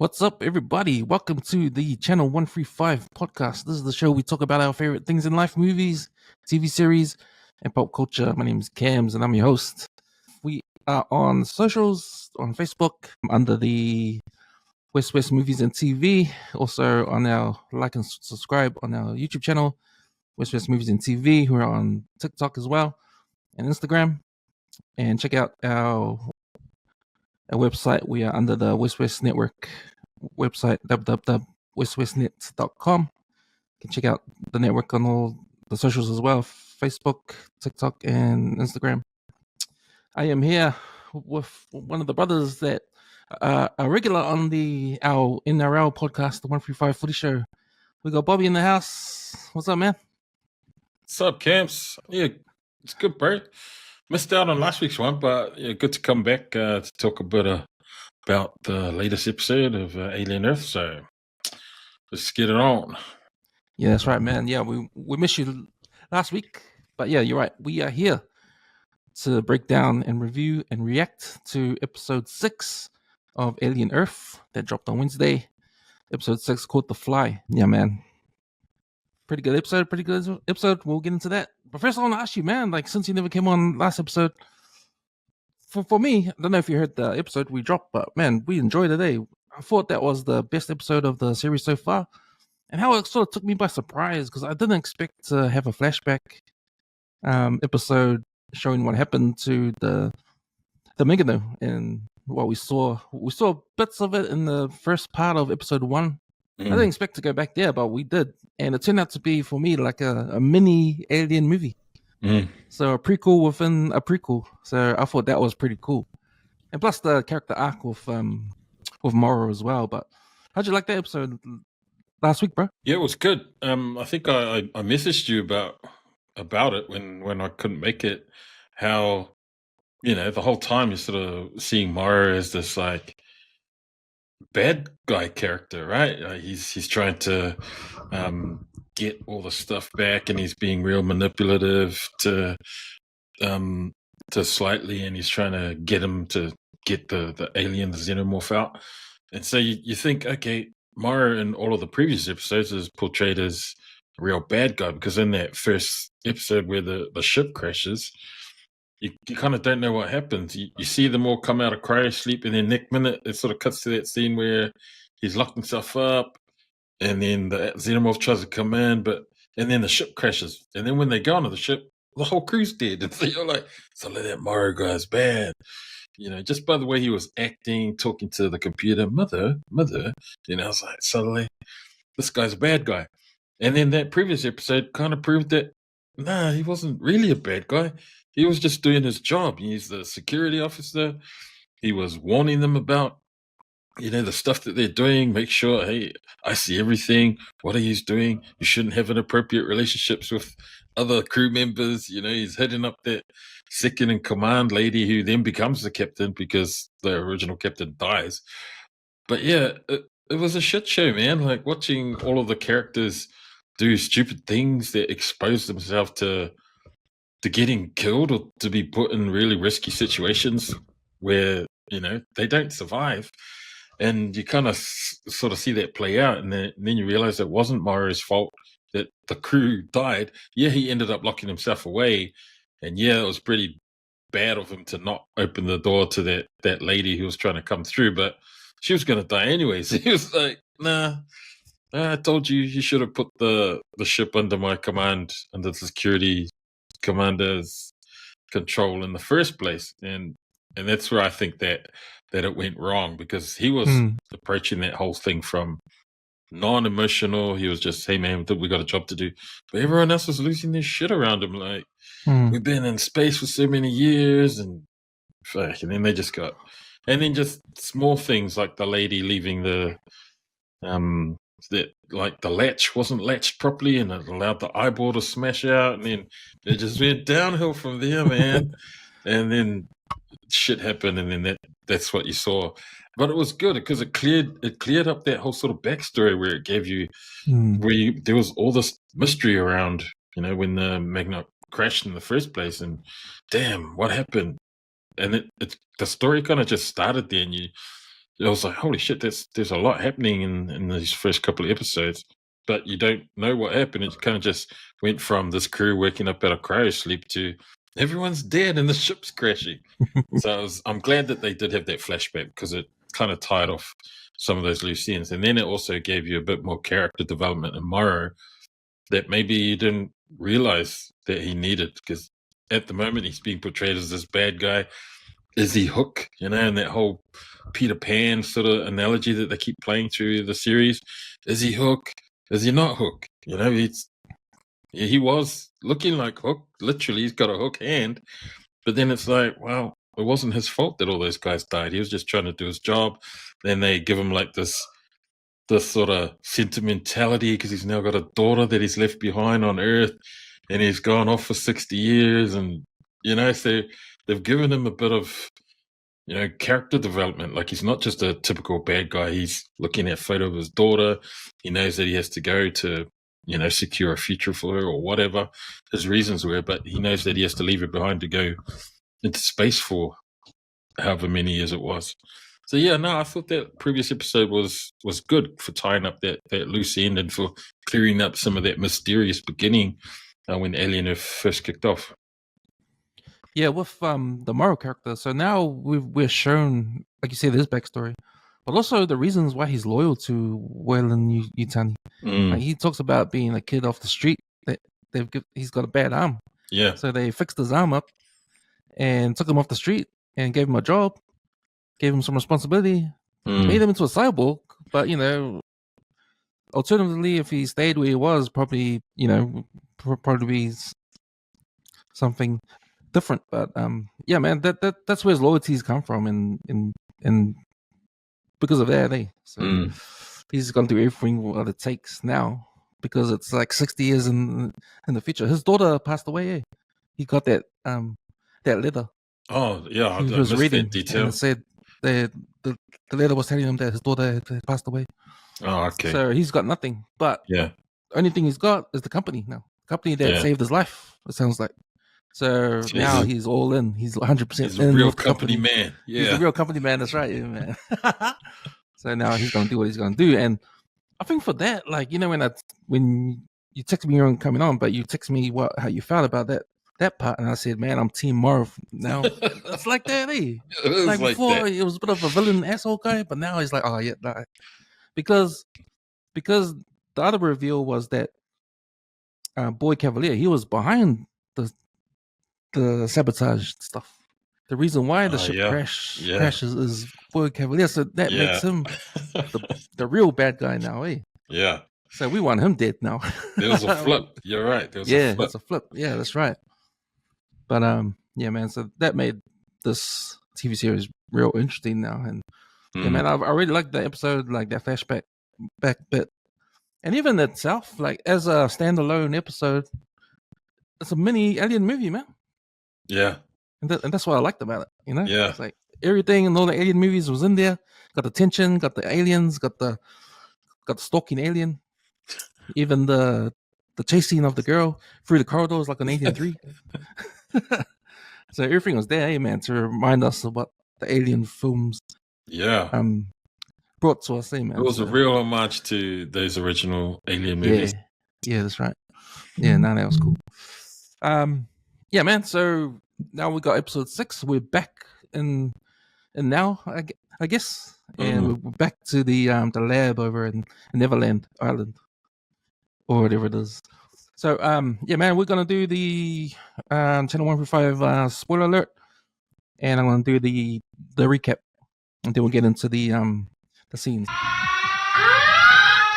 What's up, everybody? Welcome to the Channel 135 podcast. This is the show we talk about our favorite things in life, movies, TV series, and pop culture. My name is Cams, and I'm your host. We are on socials, on Facebook, under the WesWes Movies and TV. Also on our like and subscribe on our YouTube channel, WesWes Movies and TV. We're on TikTok as well, and Instagram. And check out our website. We are under the WesWes Network website, www.weswesnet.com. You can check out the network on all the socials as well, Facebook, TikTok, and Instagram. I am here with one of the brothers that are regular on our NRL podcast, the 135 Footy Show. We got Bobby in the house. What's up, man? What's up, Camps? Yeah, it's good, bro. Missed out on last week's one, but yeah, good to come back to talk a bit about the latest episode of Alien Earth. So let's get it on. Yeah, that's right, man. Yeah, we missed you last week, but yeah, you're right. We are here to break down and review and react to episode 6 of Alien Earth that dropped on Wednesday. Episode 6 called The Fly. Yeah, man. Pretty good episode. We'll get into that. But first, I want to ask you, man, like, since you never came on last episode, for me, I don't know if you heard the episode we dropped, but man, we enjoyed it, eh? I thought that was the best episode of the series so far. And how it sort of took me by surprise, because I didn't expect to have a flashback episode showing what happened to the Megano and what we saw. We saw bits of it in the first part of episode 1. I didn't expect to go back there, but we did. And it turned out to be, for me, like a mini Alien movie. So a prequel within a prequel. So I thought that was pretty cool. And plus the character arc with Maro as well. But how'd you like that episode last week, bro? Yeah, it was good. I think I messaged you about it when I couldn't make it. How, you know, the whole time you're sort of seeing Maro as this like bad guy character, right? He's trying to get all the stuff back, and he's being real manipulative to slightly, and he's trying to get him to get the alien, the xenomorph out. And so you think, okay, Maro in all of the previous episodes is portrayed as a real bad guy, because in that first episode where the ship crashes, you kind of don't know what happens. You see them all come out of cryo sleep, and then next minute it sort of cuts to that scene where he's locked himself up, and then the xenomorph tries to come in, and then the ship crashes. And then when they go onto the ship, the whole crew's dead. And so you're like, so that Maro guy's bad. You know, just by the way he was acting, talking to the computer, mother, you know, I was like, suddenly, this guy's a bad guy. And then that previous episode kind of proved that, nah, he wasn't really a bad guy. He was just doing his job. He's the security officer. He was warning them about, you know, the stuff that they're doing. Make sure, hey, I see everything. What are you doing? You shouldn't have inappropriate relationships with other crew members. You know, he's heading up that second in command lady who then becomes the captain because the original captain dies. But yeah, it was a shit show, man. Like watching all of the characters do stupid things that expose themselves to getting killed or to be put in really risky situations where, you know, they don't survive. And you kind of sort of see that play out, and then you realize it wasn't Maro's fault that the crew died. Yeah, he ended up locking himself away, and yeah, it was pretty bad of him to not open the door to that lady who was trying to come through, but she was going to die anyways. He was like, nah, I told you should have put the ship under my command, under the security commander's control in the first place. And that's where I think that it went wrong, because he was approaching that whole thing from non-emotional. He was just, hey man, we got a job to do. But everyone else was losing their shit around him. Like, we've been in space for so many years, and then they just got, and then just small things like the lady leaving the that, like, the latch wasn't latched properly, and it allowed the eyeball to smash out, and then it just went downhill from there, man. And then shit happened, and then that's what you saw. But it was good because it cleared up that whole sort of backstory where it gave you there was all this mystery around, you know, when the Magna crashed in the first place, and damn, what happened? And the story kind of just started there, and I was like, holy shit, there's a lot happening in these first couple of episodes, but you don't know what happened. It kind of just went from this crew waking up out of cryo sleep to everyone's dead and the ship's crashing. So I'm glad that they did have that flashback, because it kind of tied off some of those loose ends. And then it also gave you a bit more character development in Maro that maybe you didn't realize that he needed, because at the moment he's being portrayed as this bad guy. Is he Hook? And that whole Peter Pan sort of analogy that they keep playing through the series. Is he Hook? Is he not Hook? He was looking like Hook. Literally, he's got a hook hand. But then it's like, well, it wasn't his fault that all those guys died. He was just trying to do his job. Then they give him like this sort of sentimentality, because he's now got a daughter that he's left behind on Earth, and he's gone off for 60 years. And, so they've given him a bit of, character development. Like, he's not just a typical bad guy. He's looking at a photo of his daughter. He knows that he has to go to, secure a future for her or whatever his reasons were, but he knows that he has to leave her behind to go into space for however many years it was. So yeah, no, I thought that previous episode was good for tying up that loose end and for clearing up some of that mysterious beginning when Alien Earth first kicked off. Yeah, with the Maro character. So now we're shown, like you say, this backstory, but also the reasons why he's loyal to Weyland Yutani. Like, he talks about being a kid off the street that he's got a bad arm. Yeah. So they fixed his arm up and took him off the street and gave him a job, gave him some responsibility, made him into a cyborg. But alternatively, if he stayed where he was, probably probably something different. But yeah, man, that's where his loyalties come from, and because of that, so he's gonna do everything what it takes now, because it's like 60 years in the future. His daughter passed away. He got that letter. Oh yeah, he was reading that detail. and it said the letter was telling him that his daughter had passed away. Oh, okay. So he's got nothing, but yeah, the only thing he's got is the company now. The company that saved his life, it sounds like. So now he's all in. He's 100% he's in. A real company man. Yeah, he's a real company man. That's right, yeah, man. So now he's gonna do what he's gonna do, and I think for that, like, when you text me you're coming on, but you text me how you felt about that part, and I said, man, I'm Team Maro now. It's like that, eh? Like before, it was a bit of a villain asshole guy, but now he's like, oh yeah, nah. because the other reveal was that Boy Cavalier, he was behind the sabotage stuff. The reason why the ship crashes is Boy Cavalier, so that makes him the real bad guy now, eh? Yeah. So we want him dead now. There was a flip. You're right. There was a flip. It's a flip. Yeah, that's right. But yeah, man. So that made this TV series real interesting now, and yeah, man, I really liked the episode, like that flashback back bit, and even itself, like as a standalone episode, it's a mini Alien movie, man. Yeah. And that's what I liked about it, Yeah. It's like everything in all the Alien movies was in there. Got the tension, got the aliens, got the stalking alien, even the chasing of the girl through the corridors like an Alien 3. So everything was there, man, to remind us of what the Alien films brought to us, man. It was a real homage to those original Alien movies. Yeah, that's right. Yeah, no, that was cool. Yeah, man. So now we got episode 6. We're back in now, I guess, and we're back to the lab over in Neverland Island, or whatever it is. So yeah, man, we're gonna do the channel 135 spoiler alert, and I'm gonna do the recap, and then we'll get into the scenes.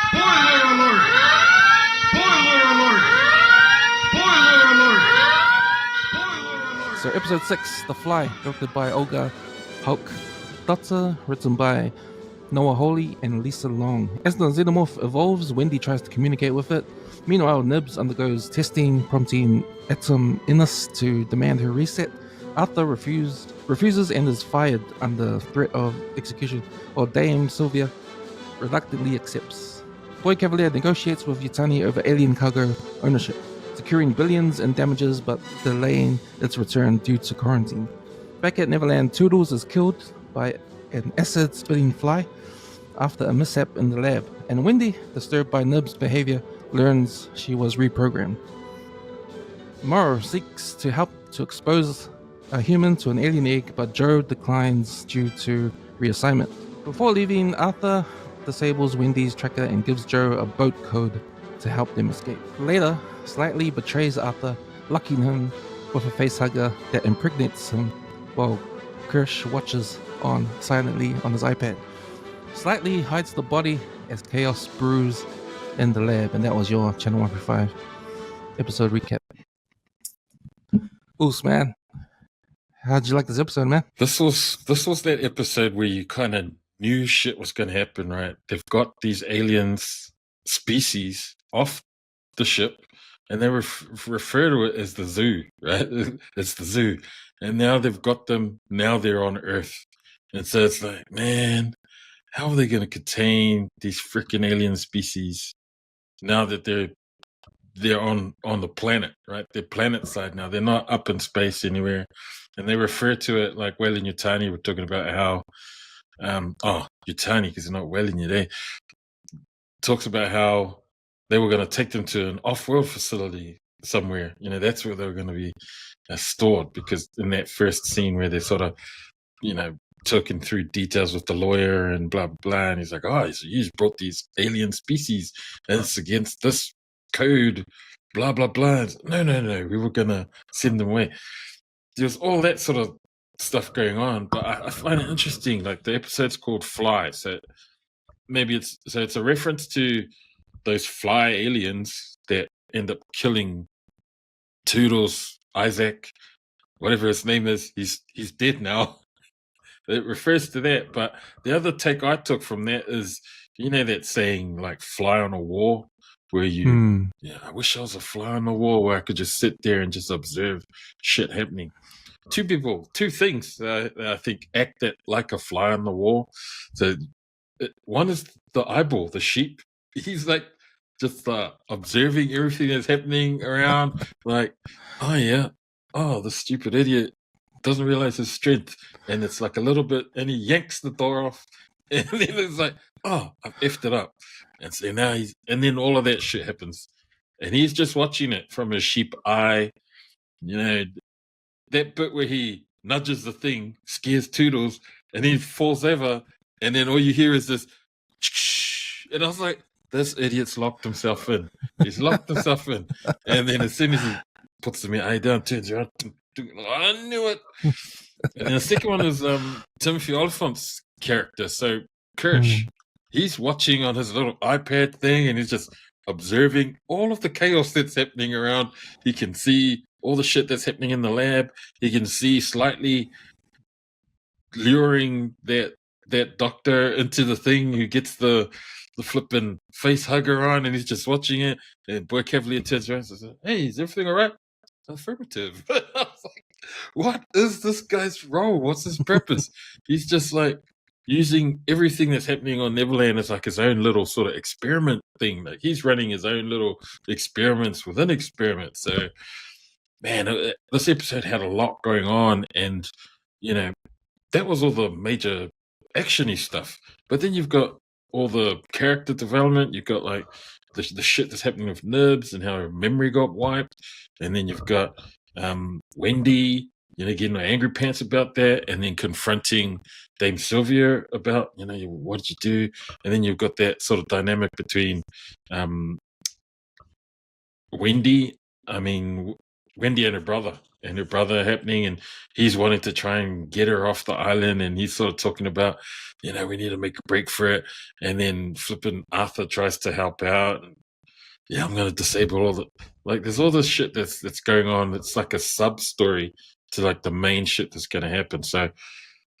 Spoiler alert! Spoiler alert! Spoiler alert! Spoiler alert! So episode 6, The Fly, directed by Olga Hulk Dutta, written by Noah Hawley and Lisa Long. As the xenomorph evolves, Wendy tries to communicate with it. Meanwhile, Nibs undergoes testing, prompting Atom Innes to demand her reset. Arthur refuses and is fired under threat of execution, while Dame Sylvia reluctantly accepts. Boy Cavalier negotiates with Yutani over alien cargo ownership, securing billions in damages but delaying its return due to quarantine. Back at Neverland, Toodles is killed by an acid-spitting fly after a mishap in the lab, and Wendy, disturbed by Nib's behavior, learns she was reprogrammed. Maro seeks to help to expose a human to an alien egg, but Joe declines due to reassignment. Before leaving, Arthur disables Wendy's tracker and gives Joe a boat code to help them escape. Later, Slightly betrays Arthur, locking him with a facehugger that impregnates him while Kirsch watches on silently on his iPad. Slightly hides the body as chaos brews in the lab, and that was your Channel 135 episode recap. Oos, man. How'd you like this episode, man? This was that episode where you kind of knew shit was going to happen, right? They've got these aliens species off the ship, and they refer to it as the zoo, right? It's the zoo. And now they've got them, now they're on Earth. And so it's like, man, how are they going to contain these freaking alien species now that they're on the planet, right? They're planet side now. They're not up in space anywhere. And they refer to it like Well and Yutani were talking about how, Yutani, because they're not well in your day, talks about how they were going to take them to an off-world facility somewhere. You know, that's where they were going to be stored, because in that first scene where they're sort of, talking through details with the lawyer and blah, blah, blah, and he's like, so you just brought these alien species and it's against this code, blah, blah, blah. No, we were going to send them away. There's all that sort of stuff going on, but I find it interesting. Like, the episode's called Fly, so maybe it's a reference to those fly aliens that end up killing Toodles, Isaac, whatever his name is. He's dead now. It refers to that. But the other take I took from that is, that saying, like, fly on a wall, where I wish I was a fly on the wall where I could just sit there and just observe shit happening. Two things I think act that like a fly on the wall. So one is the eyeball, the sheep. He's like just observing everything that's happening around, like, the stupid idiot doesn't realize his strength, and it's like a little bit, and he yanks the door off, and then it's like, I've effed it up, and so now and then all of that shit happens, and he's just watching it from his sheep eye. That bit where he nudges the thing scares Toodles, and he falls over, and then all you hear is this, and I was like, this idiot's locked himself in. He's locked himself in. And then as soon as he puts the eye down, turns around, I knew it. And then the second one is Timothy Oliphant's character. So Kirsch, he's watching on his little iPad thing, and he's just observing all of the chaos that's happening around. He can see all the shit that's happening in the lab. He can see Slightly luring that doctor into the thing who gets the flipping face hugger on, and he's just watching it. And Boy Cavalier turns around and says, "Hey, is everything all right?" Affirmative. I was like, what is this guy's role? What's his purpose? He's just like using everything that's happening on Neverland as like his own little sort of experiment thing. Like, he's running his own little experiments within experiments. So, man, this episode had a lot going on, and that was all the major actiony stuff. But then you've got all the character development. You've got like the shit that's happening with Nibs and how her memory got wiped, and then you've got Wendy, getting angry pants about that, and then confronting Dame Sylvia about, what did you do? And then you've got that sort of dynamic between Wendy and her brother happening, and he's wanting to try and get her off the island, and he's sort of talking about, we need to make a break for it, and then flipping Arthur tries to help out, and I'm going to disable all the, like, there's all this shit that's going on. It's like a sub story to like the main shit that's going to happen. So,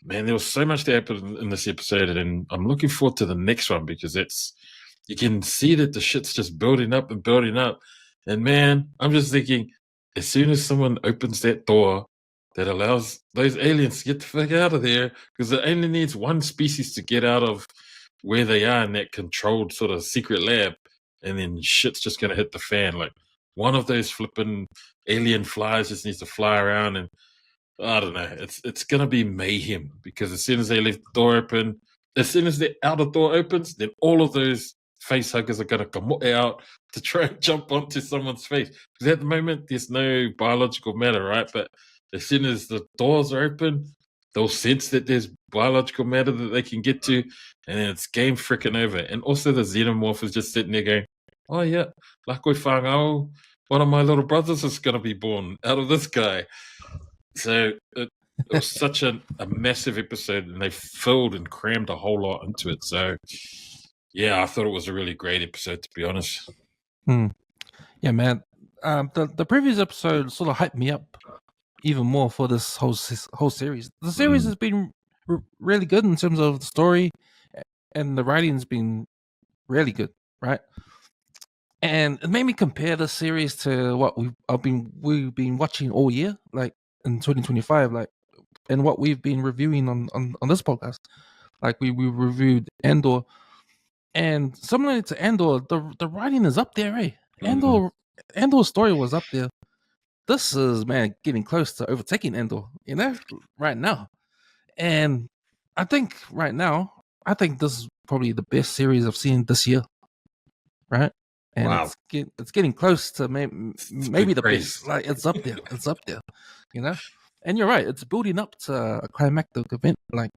man, there was so much that happened in this episode, and I'm looking forward to the next one, because you can see that the shit's just building up and building up. And man, I'm just thinking, as soon as someone opens that door that allows those aliens to get the fuck out of there, because it only needs one species to get out of where they are in that controlled sort of secret lab, and then shit's just going to hit the fan. Like, one of those flipping alien flies just needs to fly around, and I don't know. It's gonna be mayhem because as soon as they leave the door open, as soon as the outer door opens, then all of those face huggers are gonna come out to try and jump onto someone's face. Because at the moment there's no biological matter, right? But as soon as the doors are open, they'll sense that there's biological matter that they can get to, and then it's game freaking over. And also the xenomorph is just sitting there going, "Oh yeah, like we found out, one of my little brothers is gonna be born out of this guy." So it was such a massive episode, and they filled and crammed a whole lot into it. So, yeah, I thought it was a really great episode, to be honest. Yeah, man. The previous episode sort of hyped me up even more for this whole series. The series has been really good in terms of the story, and the writing's been really good, right? And it made me compare the series to what we've been watching all year, like in 2025, like, and what we've been reviewing on this podcast. Like we reviewed Andor, and similar to Andor, the writing is up there, eh? Andor's story was up there. This is, man, getting close to overtaking Andor, right now. And I think this is probably the best series I've seen this year, right? And Wow. it's getting close to maybe the best. Like it's up there, And you're right, it's building up to a climactic event. Like,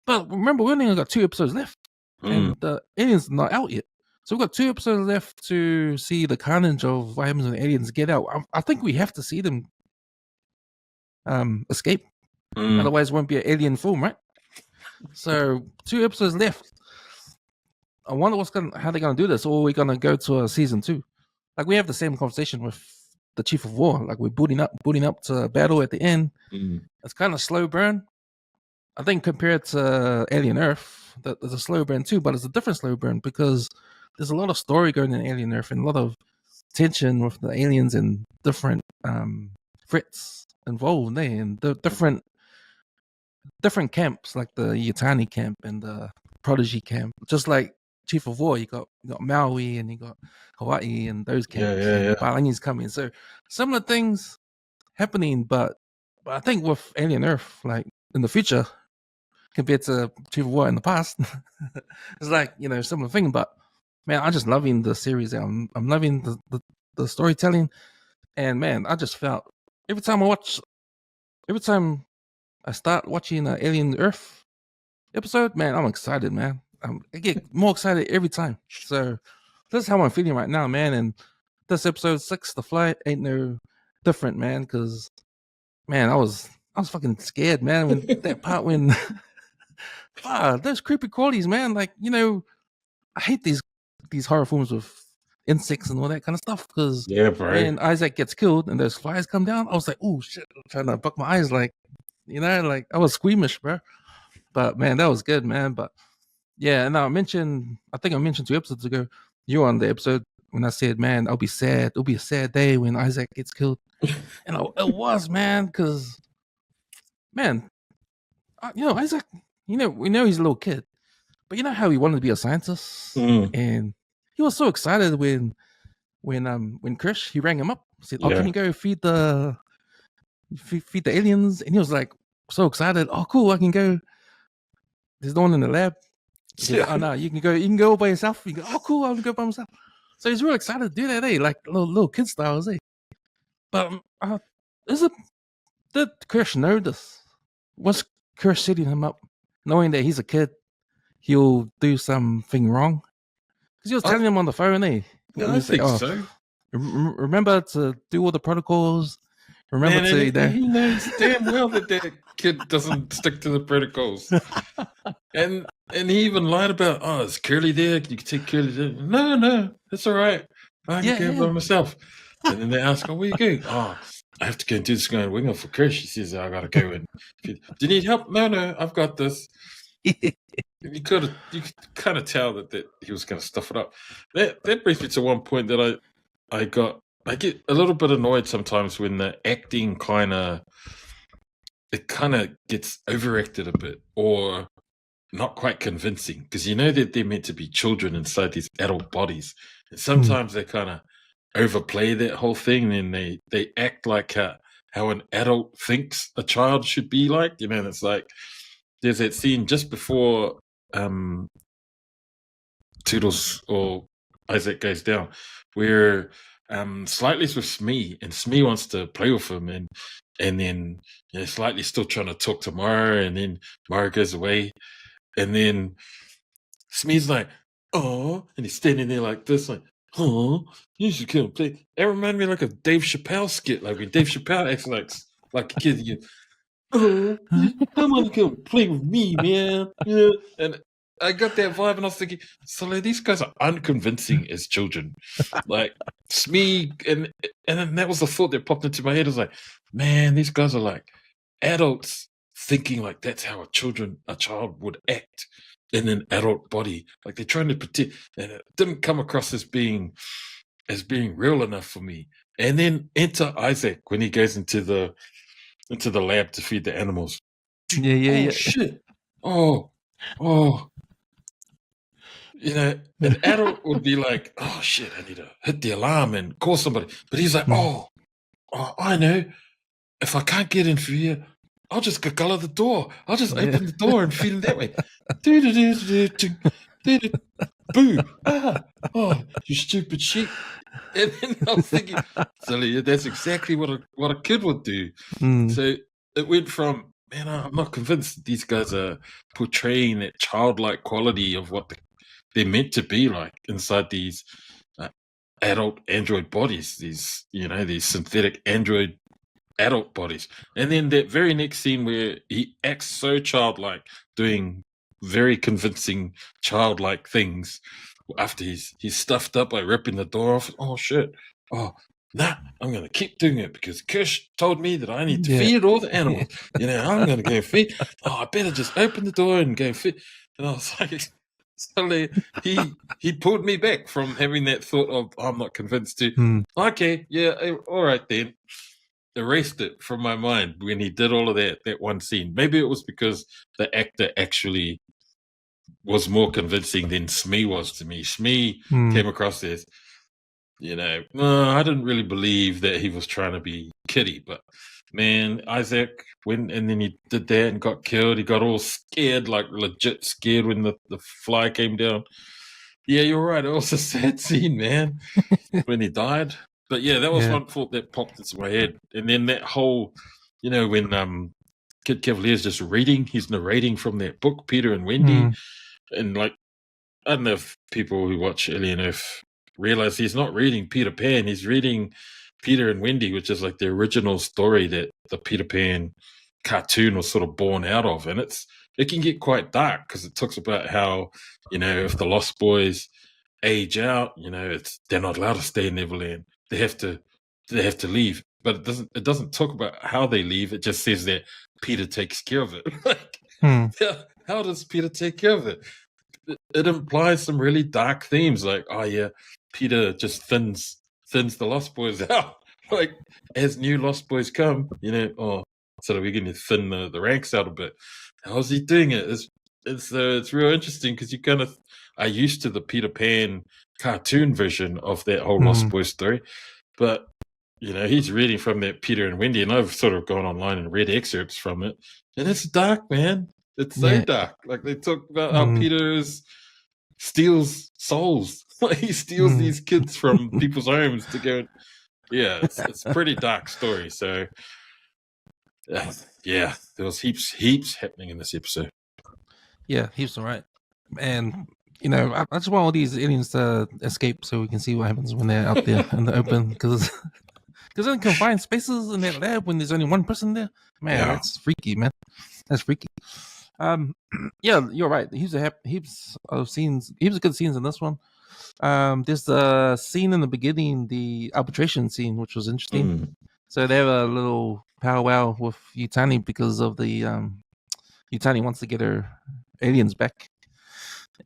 but remember, we only got 2 episodes left, and the aliens not out yet. So we've got 2 episodes left to see the carnage of what happens when aliens get out. I think we have to see them escape. Otherwise, it won't be an alien film, right? So 2 episodes left. I wonder how they're gonna do this, or we're gonna go to a season 2. Like we have the same conversation with the Chief of War. Like we're booting up to a battle at the end. It's kind of slow burn. I think compared to Alien Earth, there's a slow burn too, but it's a different slow burn because there's a lot of story going in Alien Earth and a lot of tension with the aliens and different threats involved there, and the different camps, like the Yutani camp and the Prodigy camp. Just like Chief of War, you got Maui and you got Hawaii and those camps. Yeah. Balangi's coming. So similar things happening, but I think with Alien Earth, like in the future, compared to Chief of War in the past, it's like, similar thing. But man, I'm just loving the series. I'm loving the storytelling, and man, I just felt every time I start watching an Alien Earth episode, man, I'm excited, man. I get more excited every time. So this is how I'm feeling right now, man. And this episode 6, The Flight, ain't no different, man. Because, man, I was fucking scared, man. When that part when, those creepy crawlies, man. Like, I hate these horror films with insects and all that kind of stuff. Because when Isaac gets killed and those flies come down, I was like, oh shit, I'm trying to buck my eyes, like, like I was squeamish, bro. But man, that was good, man. But yeah, and I think I mentioned 2 episodes ago, you were on the episode when I said, man, I'll be sad. It'll be a sad day when Isaac gets killed. And it was, man, because, man, Isaac, we know he's a little kid, but you know how he wanted to be a scientist? And he was so excited when Krish, he rang him up, said, can you go feed the aliens? And he was like so excited. Oh, cool, I can go. There's no one in the lab. Said, oh no, you can go all by yourself. You go, oh cool, I'll go by myself. So he's real excited to do that, like little kid styles, But did Krish know this? Was Krish setting him up, knowing that he's a kid, he'll do something wrong? Because he was telling him on the phone, I think so. Remember to do all the protocols. Remember he knows damn well that kid doesn't stick to the protocols. And he even lied about, is Curly there? You can take Curly there. No, that's all right. I can go by myself. And then they ask, where you go? I have to go and do this guy in Winger for Krish. He says, I got to go. And do you need help? No, I've got this. You could kind of tell that he was going to stuff it up. That brings me to one point that I get a little bit annoyed sometimes when the acting kind of gets overacted a bit or not quite convincing, because that they're meant to be children inside these adult bodies, and sometimes they kind of overplay that whole thing, and they act like how an adult thinks a child should be like. And it's like there's that scene just before Toodles or Isaac goes down, where Slightly's with Smee, and Smee wants to play with him, and then Slightly's still trying to talk to Maro, and then Maro goes away, and then Smee's like, "Oh," and he's standing there like this, like, "Oh, you should come play." That reminded me like a Dave Chappelle skit, like when Dave Chappelle acts like a kid. "Oh, come on, come play with me, man." And I got that vibe, and I was thinking, so like, these guys are unconvincing as children. Like Smee, and then that was the thought that popped into my head. I was like, man, these guys are like adults thinking like that's how a child would act in an adult body. Like they're trying to protect, and it didn't come across as being real enough for me. And then enter Isaac when he goes into the lab to feed the animals. Yeah. Shit. Oh. An adult would be like, "Oh shit, I need to hit the alarm and call somebody." But he's like, "Oh, I know. If I can't get in through here, I'll just color the door. I'll just open the door and feed him that way." Boo! Oh, you stupid sheep! And then I was thinking, so that's exactly what a kid would do. So it went from, man, I'm not convinced that these guys are portraying that childlike quality of what they're meant to be like inside these adult android bodies, these synthetic android adult bodies. And then that very next scene where he acts so childlike, doing very convincing childlike things after he's stuffed up by ripping the door off. Oh shit. Oh, nah, I'm gonna keep doing it because Kirsch told me that I need to feed all the animals. I'm gonna go feed. Oh, I better just open the door and go feed. And I was like, suddenly he pulled me back from having that thought of, I'm not convinced to, okay, yeah, all right then. Erased it from my mind when he did all of that one scene. Maybe it was because the actor actually was more convincing than Smee was to me. Smee came across as, I didn't really believe that he was trying to be kiddie, but man, Isaac went and then he did that and got killed. He got all scared, like legit scared when the fly came down. Yeah, you're right. It was a sad scene, man, when he died. But yeah, that was one thought that popped into my head. And then that whole, when Kid Cavalier's just reading, he's narrating from that book, Peter and Wendy. And like, I don't know if people who watch Alien Earth realize he's not reading Peter Pan, he's reading Peter and Wendy, which is like the original story that the Peter Pan cartoon was sort of born out of. And it can get quite dark because it talks about how, if the Lost Boys age out, they're not allowed to stay in Neverland. They have to leave. But it doesn't talk about how they leave. It just says that Peter takes care of it. Like, how does Peter take care of it? It implies some really dark themes, like, oh yeah, Peter just thins the Lost Boys out. Like, as new Lost Boys come, so that we're going to thin the ranks out a bit. How's he doing it? It's real interesting because you kind of are used to the Peter Pan cartoon version of that whole Lost Boys story, but he's reading from that Peter and Wendy, and I've sort of gone online and read excerpts from it, and it's dark, man. It's so dark. Like, they talk about how Peter steals souls. Like, he steals these kids from people's homes to go. Yeah, it's a pretty dark story. So, there was heaps happening in this episode. Yeah, heaps, all right. And I just want all these aliens to escape so we can see what happens when they're out there in the open. Because in confined spaces in that lab, when there's only one person there, man, that's freaky, man. That's freaky. Yeah, you're right. Heaps of scenes, heaps of good scenes in this one. There's the scene in the beginning, the arbitration scene, which was interesting. So they have a little powwow with Yutani because of the Yutani wants to get her aliens back,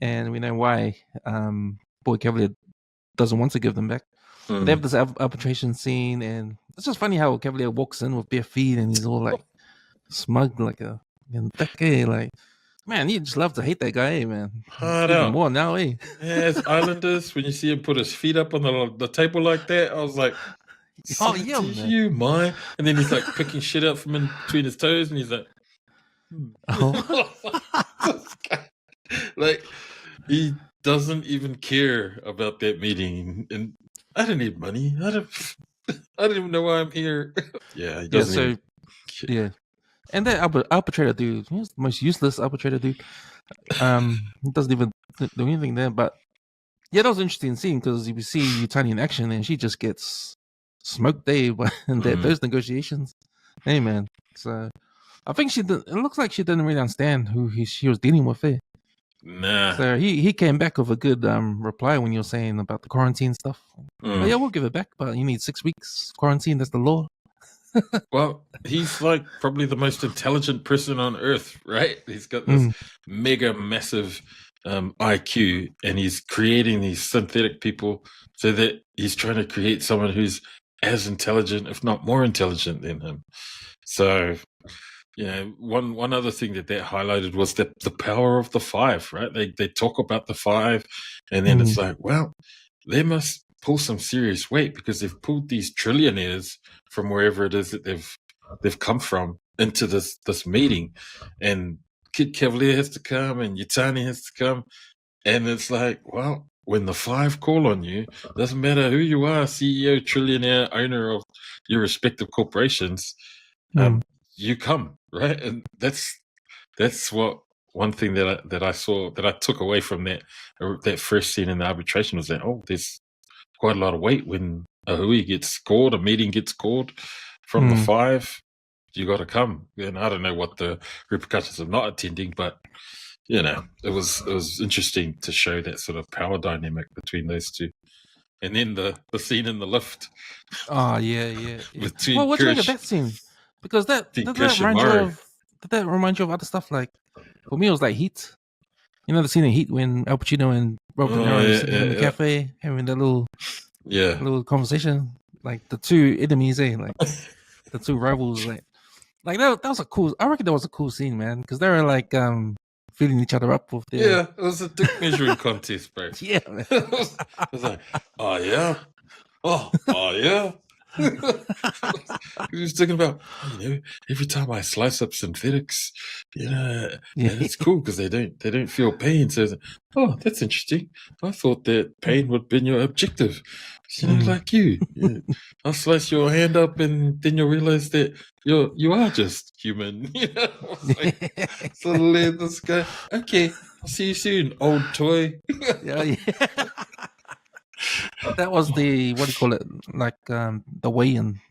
and we know why. Boy Cavalier doesn't want to give them back. They have this arbitration scene, and it's just funny how Cavalier walks in with bare feet and he's all like smug, like a like, man, you just love to hate that guy, man. Hard Even out. more now, eh? Yeah, as Islanders, when you see him put his feet up on the table like that, I was like, Oh, yeah, Teach man. you, my. And then he's like picking shit up from in between his toes, and he's like, This guy, like, he doesn't even care about that meeting. And I don't need money. I don't even know why I'm here. Yeah, he Yeah, doesn't so even. yeah, and that arbitrator dude, he's the most useless arbitrator dude. He doesn't even do anything there. But yeah, that was an interesting scene because you see Yutani in action, and she just gets smoked there in those negotiations. Hey, man. So I think she did. It looks like she didn't really understand who she was dealing with there. Nah. So he came back with a good reply when you were saying about the quarantine stuff. Oh yeah, we'll give it back, but you need 6 weeks quarantine. That's the law. Well, he's like probably the most intelligent person on earth, right? He's got this mega massive IQ, and he's creating these synthetic people so that he's trying to create someone who's as intelligent, if not more intelligent than him. So, one other thing that highlighted was the power of the five, right? They talk about the five, and then it's like, well, they must pull some serious weight because they've pulled these trillionaires from wherever it is that they've come from into this meeting, and Kid Cavalier has to come, and Yutani has to come, and it's like, well, when the five call on you, doesn't matter who you are, CEO, trillionaire, owner of your respective corporations, you come, right? And that's what one thing that I saw, that I took away from that first scene in the arbitration, was that, there's quite a lot of weight when a hui gets scored, a meeting gets called from the five. You got to come, and I don't know what the repercussions of not attending, but it was interesting to show that sort of power dynamic between those two. And then the scene in the lift. Oh yeah. Between Well, what do you make of Kirsch, that scene? Because that Kirsch and remind you Maro. of other stuff? Like for me, it was like Heat. You know the scene in Heat when Al Pacino and Robert De Niro are sitting in the cafe having that little conversation, like the two enemies, like the two rivals, like that was a cool. I reckon that was a cool scene, man, because they were like feeding each other up with their. Yeah, it was a dick measuring contest, bro. Yeah, man. It was like, oh yeah, yeah. He was talking about, every time I slice up synthetics, and it's cool because they don't feel pain. So, that's interesting. I thought that pain would be your objective. Like you. Yeah. I'll slice your hand up, and then you'll realize that you are just human. So this guy. Okay, I'll see you soon, old toy. Yeah. That was the, what do you call it? Like the weigh-in.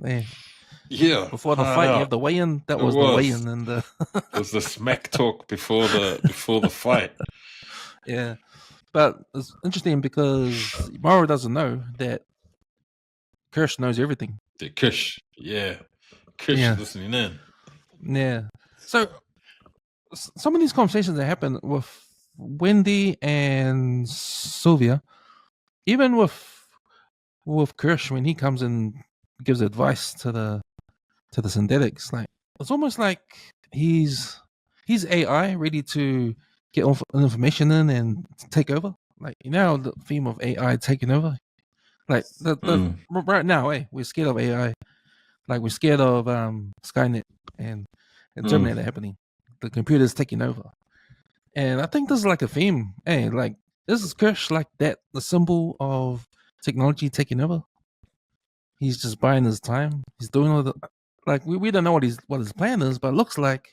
Yeah. Before the fight, you have the weigh-in. That was the weigh-in, and it was the smack talk before the fight. Yeah, but it's interesting because Maro doesn't know that Kirsch knows everything. The Kirsch, listening in. Yeah. So some of these conversations that happen with Wendy and Sylvia, even with Kirsch, when he comes and gives advice to the synthetics, like it's almost like he's AI ready to get information in and take over. Like the theme of AI taking over. Like the right now, we're scared of AI. Like we're scared of Skynet and Terminator happening. The computer's taking over. And I think this is like a theme. Like this is Kirsch like that, the symbol of technology taking over. He's just buying his time. He's doing all the, like we don't know what his plan is, but it looks like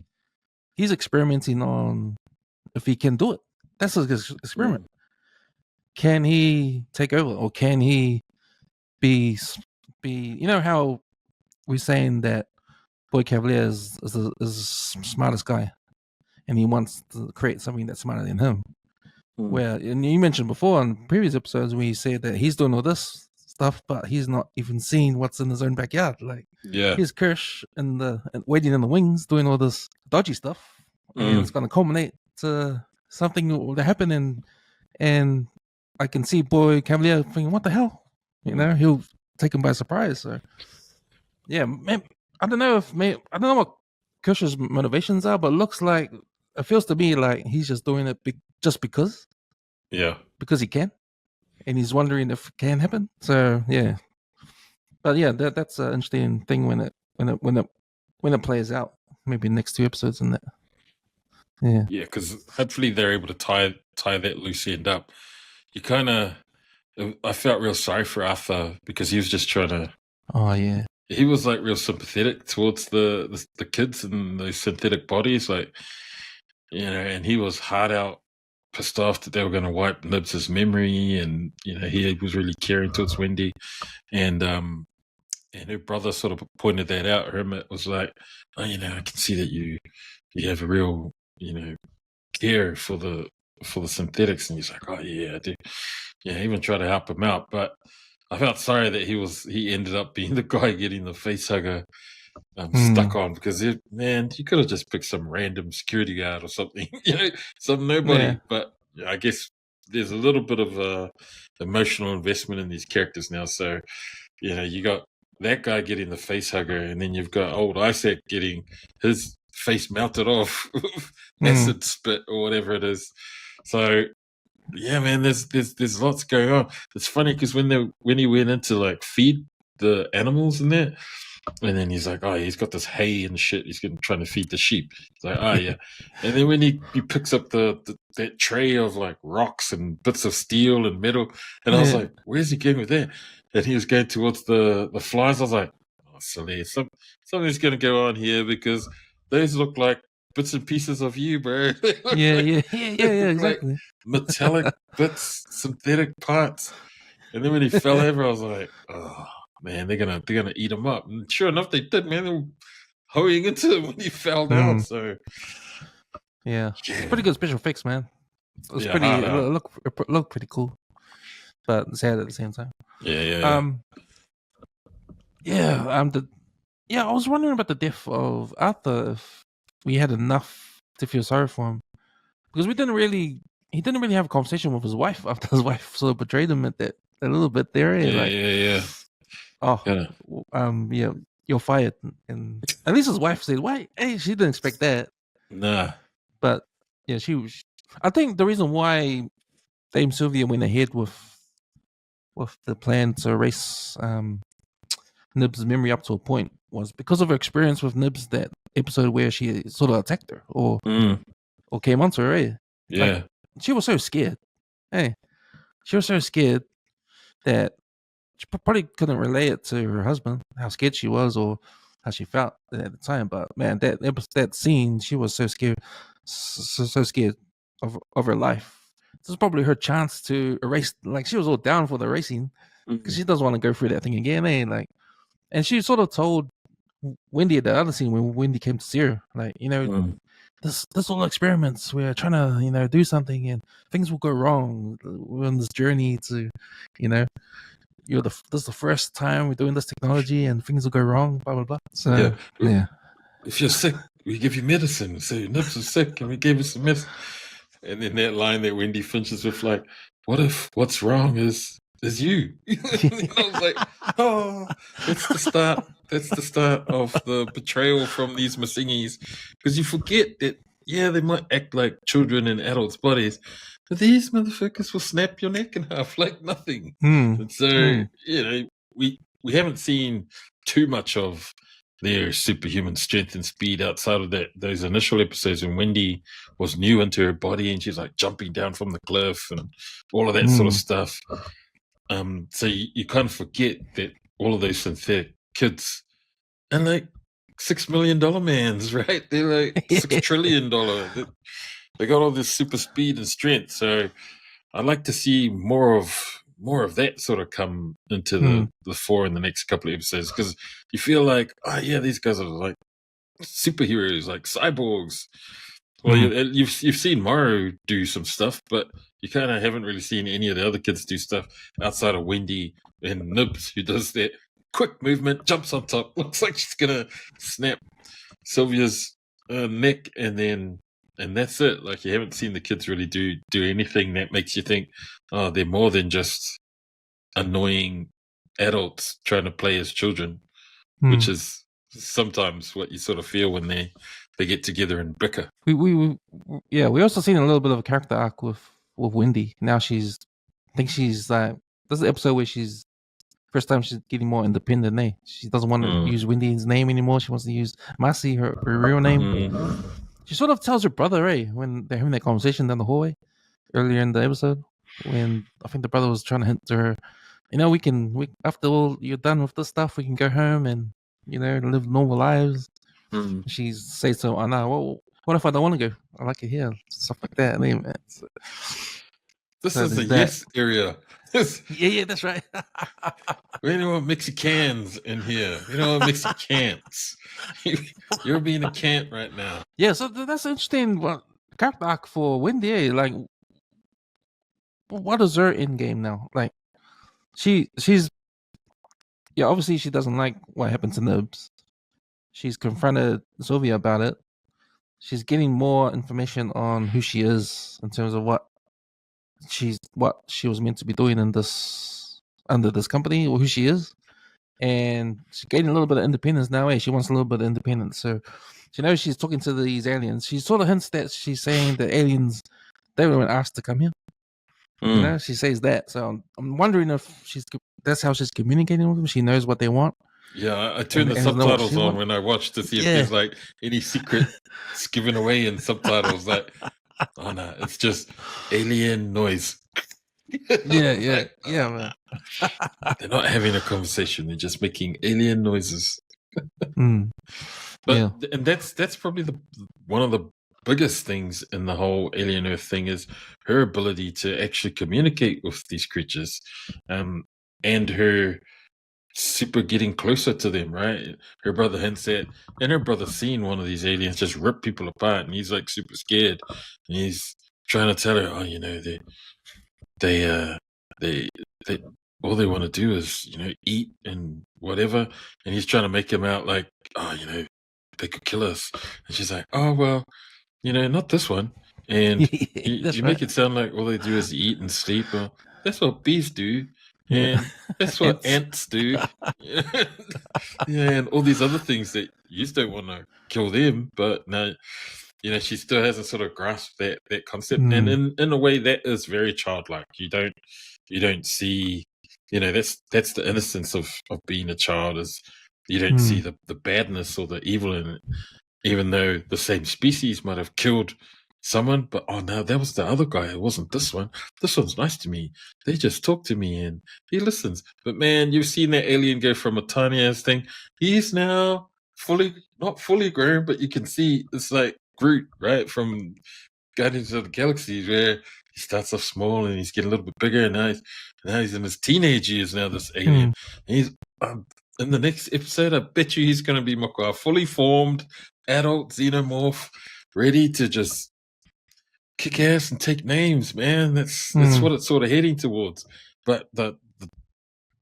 he's experimenting on if he can do it. That's his experiment. Can he take over, or can he be? You know how we're saying that Boy Cavalier is the smartest guy, and he wants to create something that's smarter than him. Where, and you mentioned before in previous episodes when you said that he's doing all this stuff, but he's not even seeing what's in his own backyard. Like, here's Kirsch and waiting in the wings, doing all this dodgy stuff, and it's going to culminate to something that happen, and I can see Boy Cavalier thinking, "What the hell?" He'll take him by surprise. So, yeah, man, I don't know what Kirsch's motivations are, but it feels to me like he's just doing it just because. Yeah, because he can, and he's wondering if it can happen. So yeah, But yeah, that's an interesting thing when it plays out. Maybe next 2 episodes in that. Yeah. Yeah, because hopefully they're able to tie that loose end up. You kind of, I felt real sorry for Arthur because he was just trying to. Oh yeah. He was like real sympathetic towards the kids and those synthetic bodies, like, you know, and he was hard out, pissed off that they were going to wipe Nibs' memory, and you know he was really caring towards Wendy, and her brother sort of pointed that out. Hermit was like, oh, you know, I can see that you have a real, you know, care for the synthetics, and he's like, oh yeah, I do. Yeah, I even tried to help him out, but I felt sorry that he ended up being the guy getting the face hugger stuck on, because man, you could have just picked some random security guard or something, you know, some nobody. Yeah. But I guess there's a little bit of emotional investment in these characters now, so you know, you got that guy getting the face hugger, and then you've got old Isaac getting his face melted off with acid spit or whatever it is. So yeah, man, there's lots going on. It's funny because when he went in to like feed the animals in there, and then he's like, oh, he's got this hay and shit. He's trying to feed the sheep. He's like, oh yeah. And then when he picks up that tray of like rocks and bits of steel and metal, and I was like, where's he going with that? And he was going towards the flies. I was like, oh, silly. Something's going to go on here, because those look like bits and pieces of you, bro. Yeah, exactly. Like metallic bits, synthetic parts. And then when he fell over, I was like, oh man, they're gonna eat him up. And sure enough, they did, man. They were hoeing into him when he fell down. So yeah, it's pretty good special effects, man. It was it looked pretty cool, but sad at the same time. Yeah. I was wondering about the death of Arthur. If we had enough to feel sorry for him, because he didn't really have a conversation with his wife after his wife sort of betrayed him at that a little bit there. Yeah. Oh, yeah, you're fired. And at least his wife said, "Why? Hey, she didn't expect that." Nah. But yeah, she was. I think the reason why Dame Sylvia went ahead with the plan to erase Nibs' memory up to a point was because of her experience with Nibs, that episode where she sort of attacked her or came onto her. Eh? Yeah. Like, she was so scared. Hey, she was so scared that she probably couldn't relate it to her husband, how scared she was or how she felt at the time. But man, that scene, she was so scared, so scared of her life. This is probably her chance to erase. Like, she was all down for the erasing because she doesn't want to go through that thing again. Eh? Like, and she sort of told Wendy at the other scene when Wendy came to see her, like, you know, this all experiments. We're trying to, you know, do something, and things will go wrong. We're on this journey to, you know, this is the first time we're doing this technology, and things will go wrong. Blah blah blah. So yeah. If you're sick, we give you medicine. So Nibs is sick, and we gave you some medicine. And then that line that Wendy finishes with, like, what if what's wrong is you? And I was like, oh, that's the start. That's the start of the betrayal from these Masingis. Because you forget that, yeah, they might act like children in adults' bodies, but these motherfuckers will snap your neck in half like nothing. And so, you know, we haven't seen too much of their superhuman strength and speed outside of those initial episodes when Wendy was new into her body and she's like jumping down from the cliff and all of that sort of stuff. So you kind of forget that all of those synthetic kids are like $6 million mans, right? They're like $6 trillion. They got all this super speed and strength. So I'd like to see more of that sort of come into the fore in the next couple of episodes, because you feel like, oh yeah, these guys are like superheroes, like cyborgs. Well, you've seen Maro do some stuff, but you kind of haven't really seen any of the other kids do stuff outside of Wendy and Nibs, who does that quick movement, jumps on top, looks like she's gonna snap Sylvia's neck, and that's it. Like, you haven't seen the kids really do anything that makes you think, oh, they're more than just annoying adults trying to play as children, which is sometimes what you sort of feel when they get together and bicker. We also seen a little bit of a character arc with Wendy. Now I think she's like, there's an episode where she's First time she's getting more independent, eh? She doesn't want to use Wendy's name anymore. She wants to use Massey, her real name. She sort of tells her brother, eh, when they're having that conversation down the hallway earlier in the episode, when I think the brother was trying to hint to her, we after all you're done with this stuff, we can go home and live normal lives. She says to him, "Oh no, well, what if I don't want to go? I like it here," stuff like that. This is the yes area. Yeah, that's right. We don't want Mexicans in here. We don't want Mexicans. You're being a cant right now. Yeah, so that's interesting. Character arc for Wendy, eh? Like, what is her end game now? Like, she's obviously she doesn't like what happened to Nibs. She's confronted Sylvia about it. She's getting more information on who she is in terms of what she was meant to be doing under this company, or who she is, and she's getting a little bit of independence now. She wants a little bit of independence, so she knows she's talking to these aliens. She sort of hints that she's saying the aliens, they weren't asked to come here. She says that. So I'm wondering if that's how she's communicating with them. She knows what they want. Yeah, I turned the subtitles on when I watched to see if there's like any secrets given away in subtitles. Like, oh no, it's just alien noise. Yeah, man. They're not having a conversation; they're just making alien noises. But and that's probably one of the biggest things in the whole Alien Earth thing is her ability to actually communicate with these creatures, and her super getting closer to them, right? Her brother hints at, and her brother seen one of these aliens just rip people apart, and he's like super scared, and he's trying to tell her, oh, they all they want to do is eat and whatever, and he's trying to make him out like, oh, they could kill us, and she's like, oh well, not this one, and you make it sound like all they do is eat and sleep. Well, that's what bees do. And that's what ants do. And all these other things that you just don't want to kill them, but now, she still hasn't sort of grasped that concept. And in a way that is very childlike. You don't see, that's the innocence of being a child, is you don't see the badness or the evil in it, even though the same species might have killed someone, but oh no, that was the other guy. It wasn't this one. This one's nice to me. They just talk to me and he listens. But man, you've seen that alien go from a tiny ass thing. He's now not fully grown, but you can see it's like Groot, right? From Guardians of the Galaxy, where he starts off small and he's getting a little bit bigger, and now he's in his teenage years now, this alien. And he's in the next episode, I bet you he's going to be a fully formed adult xenomorph, ready to just kick ass and take names, man. That's what it's sort of heading towards. But the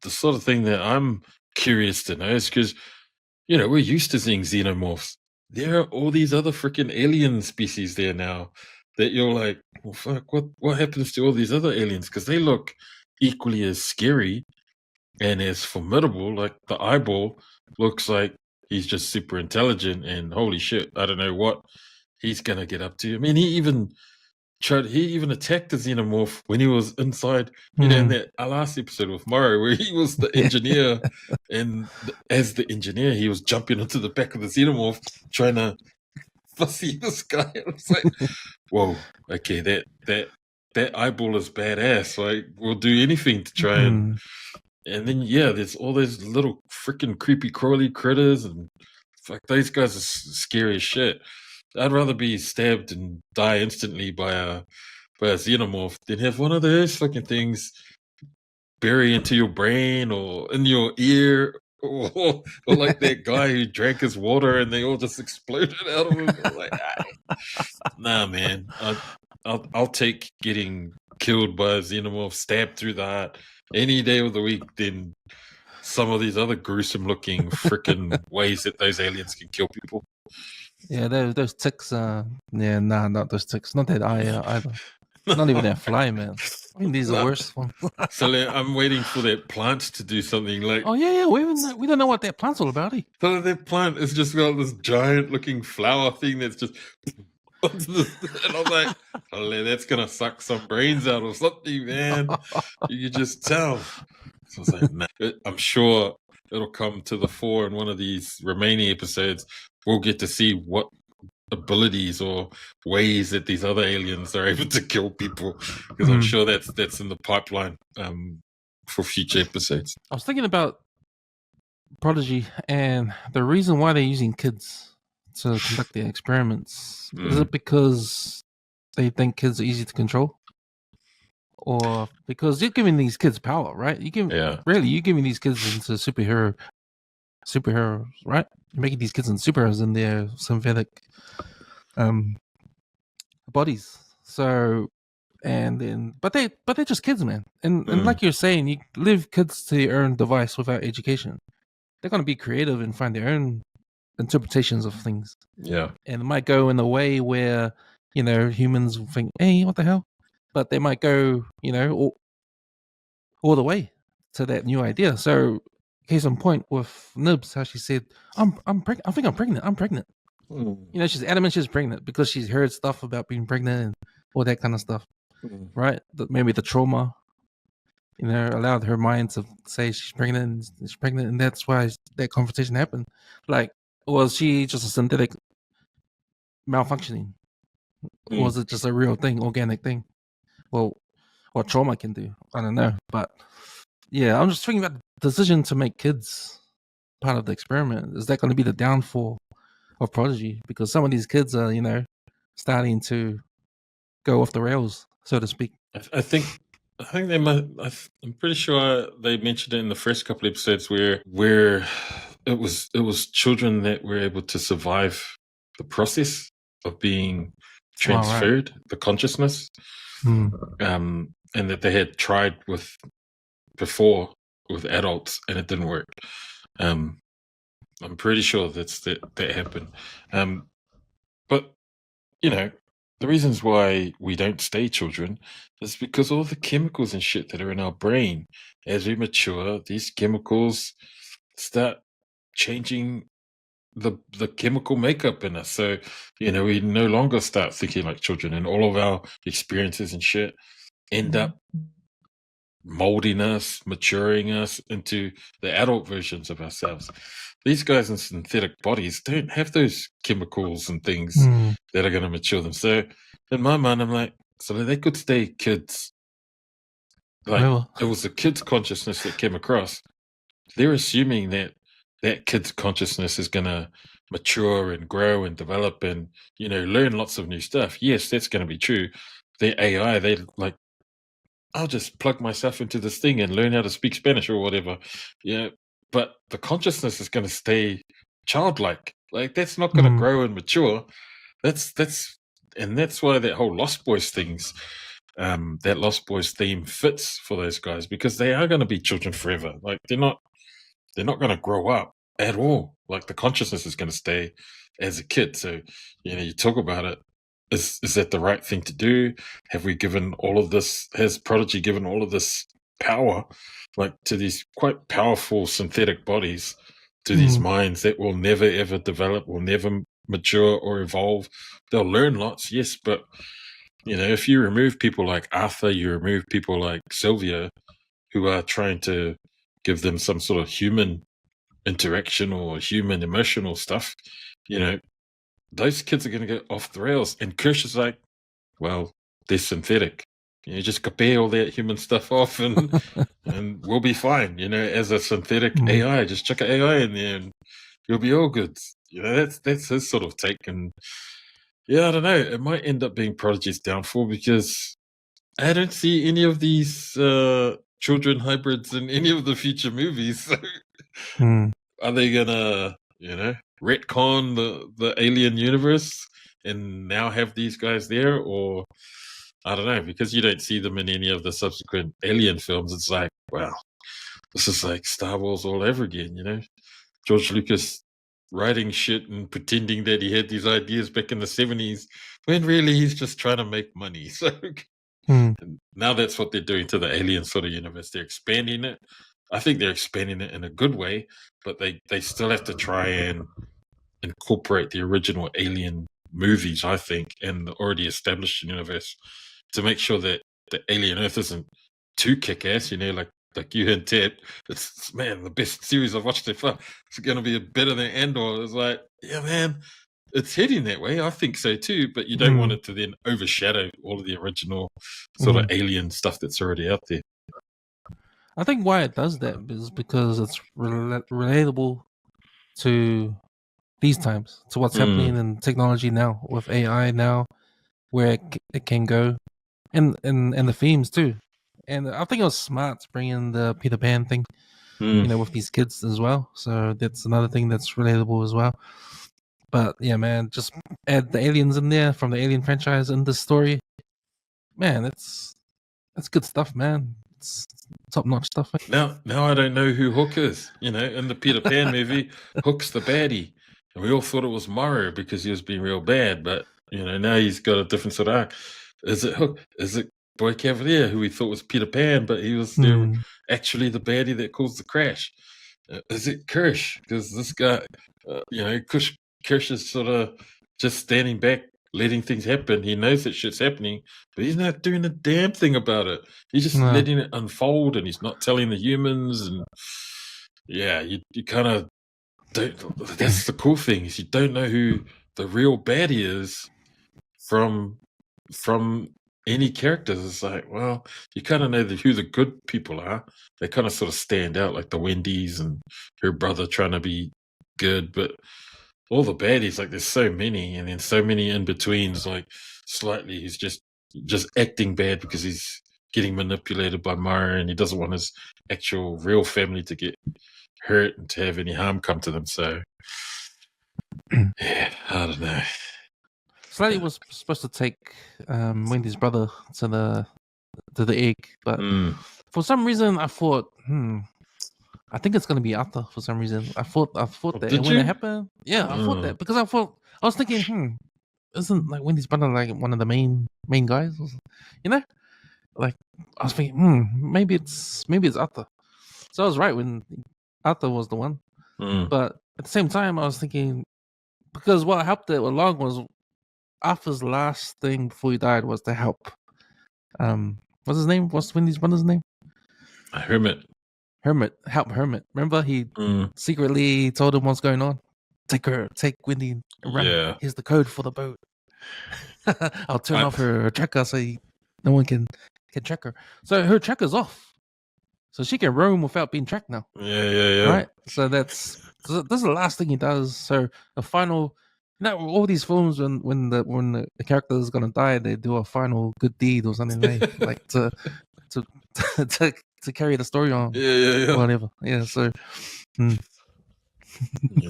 sort of thing that I'm curious to know is because, we're used to seeing xenomorphs. There are all these other freaking alien species there now that you're like, well, fuck, what happens to all these other aliens? Because they look equally as scary and as formidable. Like the eyeball looks like he's just super intelligent, and holy shit, I don't know what he's going to get up to. I mean, he even attacked the xenomorph when he was inside, in that last episode with Maro, where he was the engineer, and as the engineer, he was jumping into the back of the xenomorph, trying to fussy this guy. I was like, whoa, okay, that eyeball is badass. Like, we'll do anything to try and then, there's all those little freaking creepy crawly critters, and fuck, those guys are scary as shit. I'd rather be stabbed and die instantly by a xenomorph than have one of those fucking things bury into your brain or in your ear, or like that guy who drank his water and they all just exploded out of him. Like, nah, man, I'll take getting killed by a xenomorph, stabbed through the heart any day of the week than some of these other gruesome looking freaking ways that those aliens can kill people. Yeah, those ticks. Not those ticks. Not that eye either. Not even that fly, man. I mean, these are the worst ones. So I'm waiting for that plant to do something like. Oh yeah. We don't know what that plant's all about. So that plant is just got this giant looking flower thing that's just. And I'm like, oh, that's gonna suck some brains out or something, man. You can just tell. So I was like, nah. I'm sure it'll come to the fore in one of these remaining episodes. We'll get to see what abilities or ways that these other aliens are able to kill people, because I'm sure that's in the pipeline for future episodes. I was thinking about Prodigy and the reason why they're using kids to conduct their experiments. Is it because they think kids are easy to control? Or because you're giving these kids power, right? You're giving these kids into superheroes, right? You're making these kids into superheroes in their synthetic bodies. So, but they're just kids, man. And like you're saying, you leave kids to their own device without education. They're gonna be creative and find their own interpretations of things. Yeah, and it might go in a way where humans think, "Hey, what the hell?" But they might go, all the way to that new idea. So, case in point with Nibs, how she said, "I'm pregnant. I think I'm pregnant. I'm pregnant." She's adamant she's pregnant because she's heard stuff about being pregnant and all that kind of stuff, right? Maybe the trauma, allowed her mind to say she's pregnant, and that's why that conversation happened. Like, was she just a synthetic malfunctioning? Or was it just a real thing, organic thing? Well, what trauma can do, I don't know. But yeah, I'm just thinking about the decision to make kids part of the experiment. Is that going to be the downfall of Prodigy? Because some of these kids are, starting to go off the rails, so to speak. I think they might. I'm pretty sure they mentioned it in the first couple of episodes where it was children that were able to survive the process of being transferred, the consciousness, and that they had tried before with adults and it didn't work. I'm pretty sure that happened. But the reasons why we don't stay children is because all the chemicals and shit that are in our brain, as we mature, these chemicals start changing the chemical makeup in us. So, we no longer start thinking like children, and all of our experiences and shit end up molding us, maturing us into the adult versions of ourselves. These guys in synthetic bodies don't have those chemicals and things that are going to mature them. So in my mind, I'm like, so they could stay kids. Like, it was the kid's consciousness that came across. They're assuming that kid's consciousness is going to mature and grow and develop and, learn lots of new stuff. Yes, that's going to be true. They're AI. They like, I'll just plug myself into this thing and learn how to speak Spanish or whatever. Yeah. But the consciousness is going to stay childlike. Like, that's not going to grow and mature. That's why that whole Lost Boys things, that Lost Boys theme fits for those guys, because they are going to be children forever. Like, they're not going to grow up at all. Like, the consciousness is going to stay as a kid. So, you talk about it. Is that the right thing to do? Have we given all of this? Has Prodigy given all of this power, like, to these quite powerful synthetic bodies, to these minds that will never ever develop, will never mature or evolve? They'll learn lots, yes, but if you remove people like Arthur, you remove people like Sylvia, who are trying to give them some sort of human interaction or human emotional stuff, those kids are going to get off the rails. And Kirsch is like, well, they're synthetic. Just compare all that human stuff off and and we'll be fine. As a synthetic AI, just chuck an AI in there and you'll be all good. That's his sort of take. And yeah, I don't know. It might end up being Prodigy's downfall because I don't see any of these children hybrids in any of the future movies. Are they gonna, retcon the alien universe and now have these guys there? Or I don't know, because you don't see them in any of the subsequent Alien films. It's like, wow, this is like Star Wars all over again, George Lucas writing shit and pretending that he had these ideas back in the 70s when really he's just trying to make money. So and now that's what they're doing to the Alien sort of universe. They're expanding it. I think they're expanding it in a good way, but they still have to try and incorporate the original Alien movies, I think, and the already established universe to make sure that the alien Earth isn't too kick-ass, like like you and Ted, it's man, the best series I've watched so far. It's going to be better than Andor. It's like, yeah, man, it's heading that way. I think so too, but you don't want it to then overshadow all of the original sort of alien stuff that's already out there. I think why it does that is because it's relatable to these times, to what's happening in technology now with AI now, where it can go, and the themes too. And I think it was smart to bring in the Peter Pan thing, with these kids as well. So that's another thing that's relatable as well. But yeah, man, just add the aliens in there from the Alien franchise in this story. Man, that's good stuff, man. It's top notch stuff. Now I don't know who Hook is. In the Peter Pan movie, Hook's the baddie. And we all thought it was Maro because he was being real bad, but now he's got a different sort of arc. Is it Hook? Is it Boy Cavalier, who we thought was Peter Pan, but he was actually the baddie that caused the crash? Is it Kirsch? Because this guy, Kirsch is sort of just standing back, letting things happen. He knows that shit's happening, but he's not doing a damn thing about it. He's just letting it unfold, and he's not telling the humans. And yeah, you kind of don't. That's the cool thing, is you don't know who the real baddie is from any characters. It's like, well, you kind of know who the good people are. They kind of sort of stand out, like the Wendy's and her brother trying to be good, but all the baddies, like there's so many, and then so many in betweens. Like slightly, he's just acting bad because he's getting manipulated by Mara, and he doesn't want his actual real family to get hurt and to have any harm come to them. So yeah, I don't know. Slightly was supposed to take Wendy's brother to the egg, but for some reason I thought, I think it's gonna be Arthur. For some reason, I thought that, and when it happened, I thought that because I was thinking, isn't like Wendy's brother like one of the main guys? Like I was thinking, maybe it's Arthur. So I was right when Arthur was the one, but at the same time I was thinking, because what helped it along was Arthur's last thing before he died was to help. What's his name? What's Wendy's brother's name? Hermit. Help Hermit. Remember, he secretly told him what's going on. Take Wendy and run. Yeah. Here's the code for the boat. I'll turn off her tracker so no one can track her. So her tracker's off, so she can roam without being tracked now. Yeah. Right. So that's the last thing he does. So the final. All these films when the character is gonna die, they do a final good deed or something like to carry the story on. Yeah. Whatever. Yeah. So. Yeah,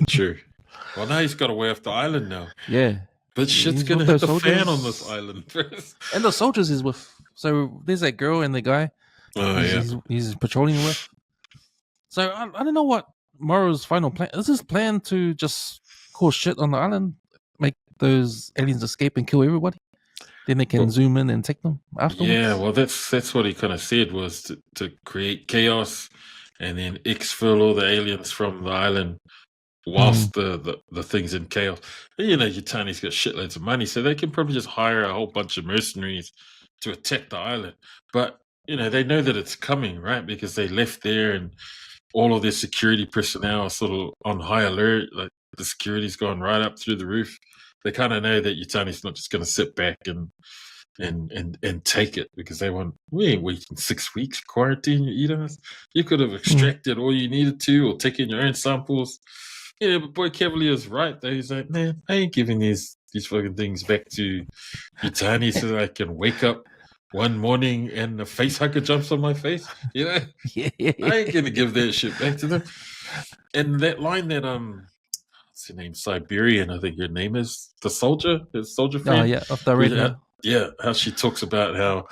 true. Well, now he's got away off the island now. Yeah. But shit's gonna hit the fan on this island first. And the soldiers is with. So there's that girl and the guy. He's patrolling with. So I don't know what Maro's final plan. Is his plan to just cause shit on the island, make those aliens escape and kill everybody? Then they can zoom in and take them afterwards? Yeah, well, that's what he kind of said, was to create chaos and then exfil all the aliens from the island whilst the thing's in chaos. Yutani's got shitloads of money, so they can probably just hire a whole bunch of mercenaries to attack the island. But, they know that it's coming, right? Because they left there and all of their security personnel are sort of on high alert. Like, the security's gone right up through the roof. They kind of know that Yutani's not just going to sit back and take it, because we ain't waiting 6 weeks quarantine. You could have extracted all you needed to, or taken your own samples. Yeah, but Boy Cavalier's right though. He's like, man, I ain't giving these fucking things back to Yutani so that I can wake up one morning and a face hugger jumps on my face. I ain't gonna give that shit back to them. And that line that what's her name? Siberian, I think her name is, the soldier friend. Oh yeah, of the radio. Yeah, how she talks about how,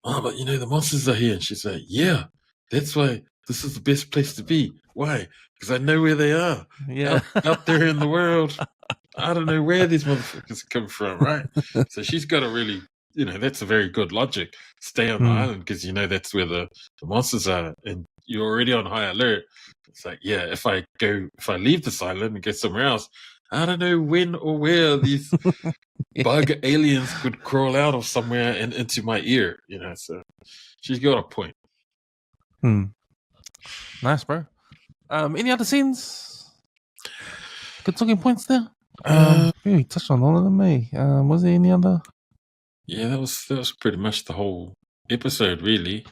but the monsters are here, and she's like, yeah, that's why this is the best place to be. Why? Because I know where they are. Yeah, out there in the world. I don't know where these motherfuckers come from, right? So she's got to really, that's a very good logic. Stay on the island because that's where the monsters are, and you're already on high alert. It's like, yeah, if I leave this island and go somewhere else, I don't know when or where these bug aliens could crawl out of somewhere and into my ear, So she's got a point. Nice, bro. Any other scenes? Good talking points there. Uh, I think we touched on all of them, eh? Was there any other? Yeah, that was pretty much the whole episode, really.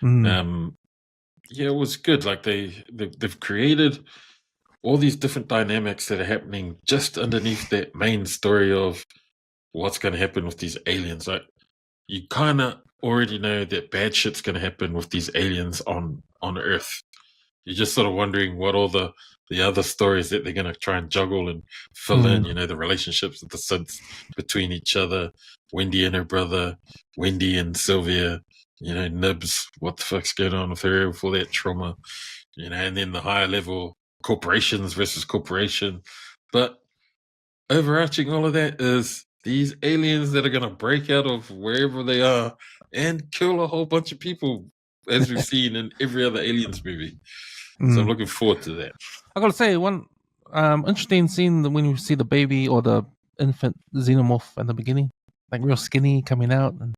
Mm. Yeah, it was good. Like they've created all these different dynamics that are happening just underneath that main story of what's going to happen with these aliens. Like you kind of already know that bad shit's going to happen with these aliens on Earth. You're just sort of wondering what all the other stories that they're going to try and juggle and fill in. You know, the relationships of the Sids between each other, Wendy and her brother, Wendy and Sylvia. You know, Nibs, what the fuck's going on with her with all that trauma? You know, and then the higher level corporations versus corporation. But overarching all of that is these aliens that are going to break out of wherever they are and kill a whole bunch of people, as we've seen in every other Aliens movie. So I'm looking forward to that. I gotta say, one interesting scene when you see the baby or the infant xenomorph at the beginning, like real skinny coming out. And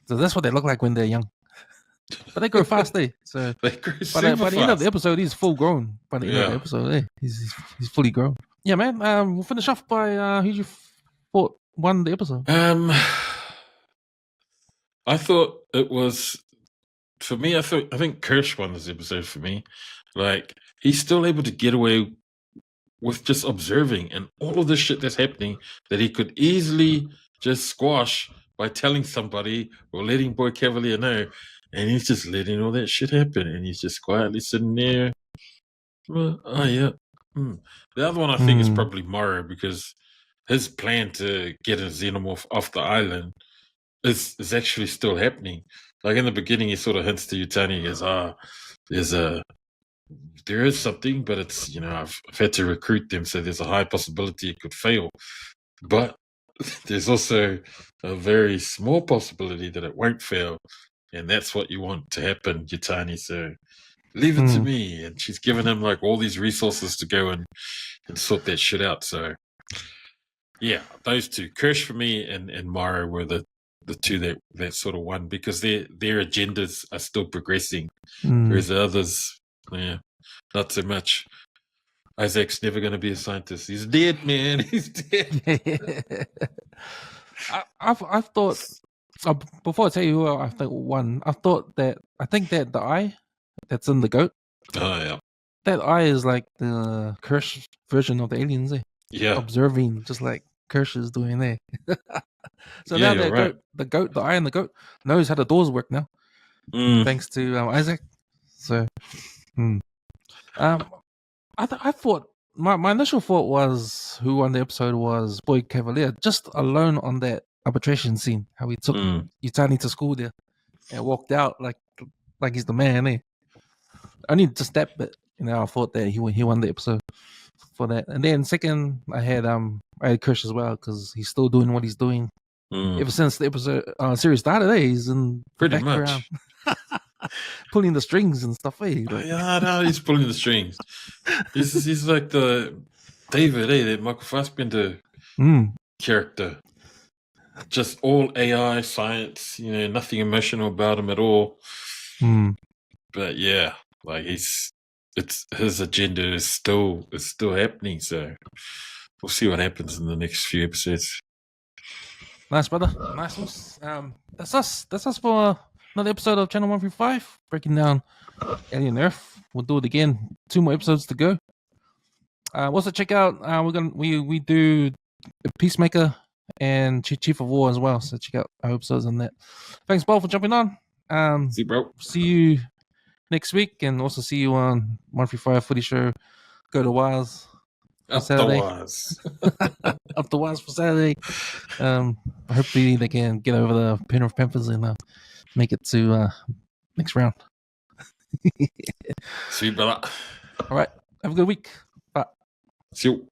so that's what they look like when they're young. But they grow fast, eh? So They grow by super the end of the fast. episode, he's full grown. By the end of the episode, eh? He's fully grown. Yeah, man. We'll finish off by who you thought won the episode. I thought it was, for me, I think Kirsch won this episode for me. Like, he's still able to get away with just observing and all of the shit that's happening that he could easily just squash by telling somebody or letting Boy Cavalier know. And he's just letting all that shit happen. And he's just quietly sitting there. Well, oh, yeah. The other one I think is probably Maro, because his plan to get a xenomorph off the island is actually still happening. Like in the beginning, he sort of hints to Yutani as, there is something, but it's, you know, I've had to recruit them, so there's a high possibility it could fail. But there's also a very small possibility that it won't fail, and that's what you want to happen, Yutani. So leave it to me. And she's given him like all these resources to go and sort that shit out. So yeah, those two, Kirsch for me and Maro, were the two that sort of won, because their agendas are still progressing, whereas the others, yeah, not so much. Isaac's never going to be a scientist. He's dead, man. He's dead. I thought, before I tell you who I think won, I think that the eye that's in the goat, that eye is like the Kirsch version of the aliens, eh? Yeah. Observing, just like Kirsch is doing there. So Yeah, now you're right. the eye and the goat knows how the doors work now, thanks to Isaac. So, I thought my initial thought was who won the episode was Boy Cavalier, just alone on that arbitration scene, how he took Yutani to school there and walked out like he's the man, eh? Only just that bit, you know. I thought that he won the episode for that. And then second, I had Kirsch as well, because he's still doing what he's doing ever since the episode series started. Eh? He's in the pretty background. much pulling the strings and stuff. Eh? Like, no, he's pulling the strings. He's like the David, that Michael Fassbender character. Just all AI science, you know, nothing emotional about him at all. But yeah, like his agenda is still happening. So we'll see what happens in the next few episodes. Nice, brother. Nice. That's us for another episode of Channel 135, breaking down Alien Earth. We'll do it again. 2 more episodes to go. Also check out we do Peacemaker and Chief of War as well. So check out our episodes on that. Thanks, Paul, for jumping on. See you, bro. See you next week, and also see you on 135 Footy Show. Go to Waz. Up the Waz. Up the Waz for Saturday. Hopefully they can get over the Penrith Panthers and make it to next round. See you, brother. All right. Have a good week. Bye. See you.